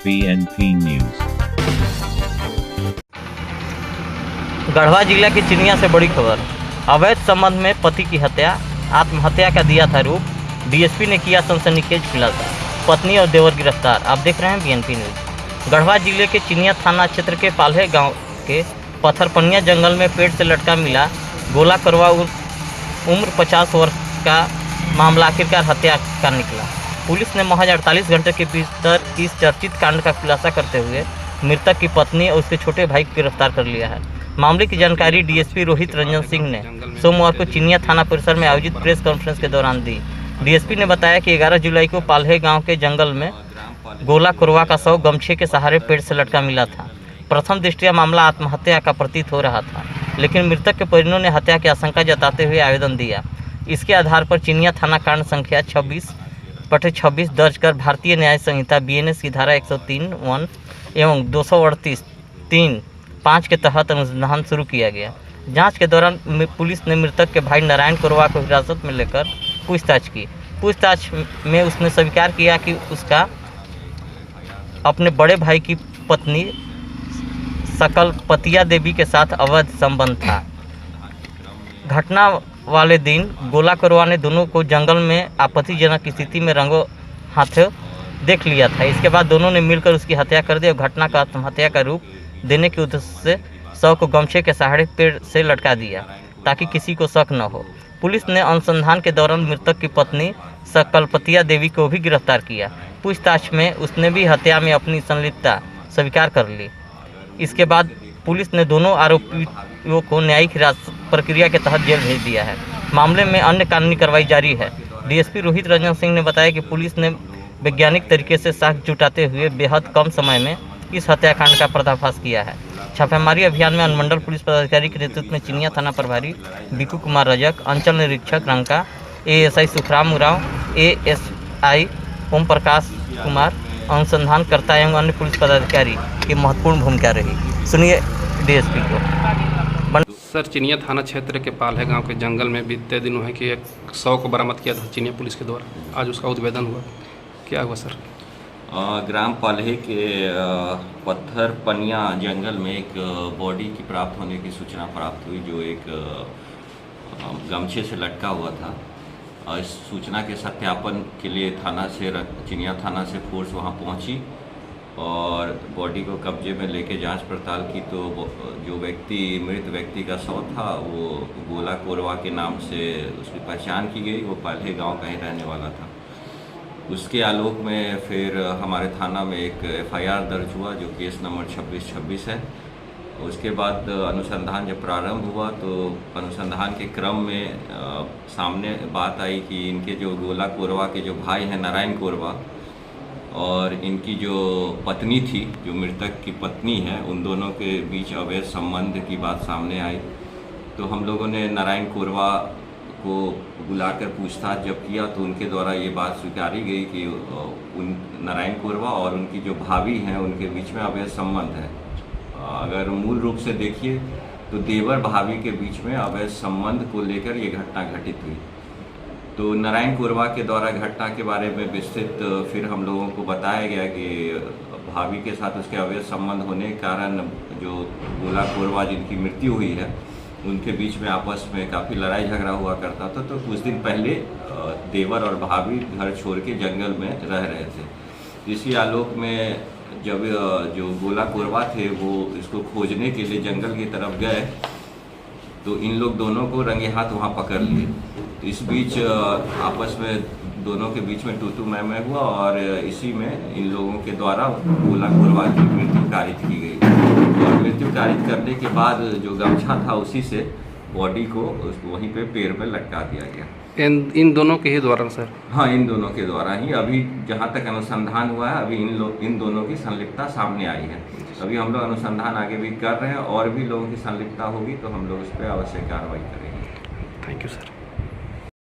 BNP news. Garhwa जिला के चिनिया से बड़ी खबर। अवैध संबंध में पति की हत्या, आत्महत्या का दिया था रूप। डीएसपी ने किया सनसनीखेज खुलासा, पत्नी और देवर गिरफ्तार। आप देख रहे हैं बीएनपी न्यूज। गढ़वा जिले के चिनिया थाना क्षेत्र के पाल्हे गांव के पत्थरपनिया जंगल में पेड़ से लटका मिला गोला करवा उम्र 50 वर्ष का मामला आखिरकार हत्या का निकला। पुलिस ने महज 48 घंटे के भीतर इस चर्चित कांड का खुलासा करते हुए मृतक की पत्नी और उसके छोटे भाई को गिरफ्तार कर लिया है। मामले की जानकारी डीएसपी रोहित रंजन सिंह ने सोमवार को चिनिया थाना परिसर में आयोजित प्रेस कॉन्फ्रेंस के दौरान दी। डीएसपी ने बताया कि 11 जुलाई को पाल्हे गांव के जंगल में गोला कुरवा का शव गमछे के सहारे पेड़ से लटका मिला था। प्रथम दृष्टया मामला आत्महत्या का प्रतीत हो रहा था, लेकिन मृतक के परिजनों ने हत्या की आशंका जताते हुए आवेदन दिया। इसके आधार पर चिनिया थाना कांड संख्या 26/26 दर्ज कर भारतीय न्याय संहिता बीएनएस की धारा 103(1) एवं 238(3)(5) के तहत अनुसंधान शुरू किया गया। जांच के दौरान पुलिस ने मृतक के भाई नारायण कुरवा को हिरासत में लेकर पूछताछ की। पूछताछ में उसने स्वीकार किया कि उसका अपने बड़े भाई की पत्नी सकलपतिया देवी के साथ अवैध संबंध था। घटना वाले दिन गोला कुरवा ने दोनों को जंगल में आपत्तिजनक स्थिति में रंगों हाथों देख लिया था। इसके बाद दोनों ने मिलकर उसकी हत्या कर दी और घटना का आत्महत्या का रूप देने के उद्देश्य से शव को गमछे के सहारे पेड़ से लटका दिया ताकि किसी को शक न हो। पुलिस ने अनुसंधान के दौरान मृतक की पत्नी सकलपतिया देवी को भी गिरफ्तार किया। पूछताछ में उसने भी हत्या में अपनी संलिप्तता स्वीकार कर ली। इसके बाद पुलिस ने दोनों आरोपियों को न्यायिक प्रक्रिया के तहत जेल भेज दिया है। मामले में अन्य कानूनी कार्रवाई जारी है। डीएसपी रोहित रंजन सिंह ने बताया कि पुलिस ने वैज्ञानिक तरीके से साक्ष्य जुटाते हुए बेहद कम समय में इस हत्याकांड का पर्दाफाश किया है। छापेमारी अभियान में अनुमंडल पुलिस पदाधिकारी के नेतृत्व में चिनिया थाना प्रभारी बिकू कुमार रजक, अंचल निरीक्षक रंका, एएसआई सुखराम उराव, एएसआई ओम प्रकाश कुमार, अनुसंधानकर्ता एवं अन्य पुलिस पदाधिकारी की महत्वपूर्ण भूमिका रही। सुनिए डीएसपी को। सर, चिनिया थाना क्षेत्र के पाल्हे गांव के जंगल में बीते दिनों है कि एक शव को बरामद किया था चिनिया पुलिस के द्वारा। आज उसका उद्भेदन हुआ, क्या हुआ सर? ग्राम पाल्हे के पत्थरपनिया जंगल में एक बॉडी की प्राप्त होने की सूचना प्राप्त हुई, जो एक गमछे से लटका हुआ था। इस सूचना के सत्यापन के लिए चिनिया थाना से फोर्स वहां पहुंची और बॉडी को कब्जे में लेके जांच पड़ताल की, तो जो मृत व्यक्ति का शव था वो गोला कोरवा के नाम से उसकी पहचान की गई। वो पाल्हे गांव का ही रहने वाला था। उसके आलोक में फिर हमारे थाना में एक एफआईआर दर्ज हुआ, जो केस नंबर 2626 है। उसके बाद अनुसंधान जब प्रारंभ हुआ तो अनुसंधान के क्रम में सामने बात आई कि इनके जो गोला कोरवा के जो भाई हैं नारायण कोरवा और इनकी जो पत्नी थी, जो मृतक की पत्नी है, उन दोनों के बीच अवैध संबंध की बात सामने आई। तो हम लोगों ने नारायण कोरवा को बुलाकर पूछताछ जब किया तो उनके द्वारा ये बात स्वीकारी गई कि उन नारायण कोरवा और उनकी जो भाभी हैं उनके बीच में अवैध संबंध है। अगर मूल रूप से देखिए तो देवर भाभी के बीच में अवैध संबंध को लेकर ये घटना घटित हुई। तो नारायण कोरवा के द्वारा घटना के बारे में विस्तृत फिर हम लोगों को बताया गया कि भाभी के साथ उसके अवैध संबंध होने के कारण जो गोला कोरवा जिनकी मृत्यु हुई है उनके बीच में आपस में काफ़ी लड़ाई झगड़ा हुआ करता था। तो कुछ दिन पहले देवर और भाभी घर छोड़ के जंगल में रह रहे थे। इसी आलोक में जब जो गोला कोरवा थे वो इसको खोजने के लिए जंगल की तरफ गए तो इन लोग दोनों को रंगे हाथ वहाँ पकड़ लिए। तो इस बीच आपस में दोनों के बीच में तू मैं हुआ और इसी में इन लोगों के द्वारा गोला कोरवा की मृत्यु कारित की गई। और मृत्यु कारित करने के बाद जो गमछा था उसी से बॉडी को वहीं पे पेड़ पे लटका दिया गया। इन दोनों के ही द्वारा सर? हाँ, इन दोनों के द्वारा ही। अभी जहाँ तक अनुसंधान हुआ है अभी इन दोनों की संलिप्तता सामने आई है। अभी हम लोग अनुसंधान आगे भी कर रहे हैं और भी लोगों की संलिप्तता होगी तो हम लोग उस पर अवश्य कार्रवाई करेंगे। Thank you sir.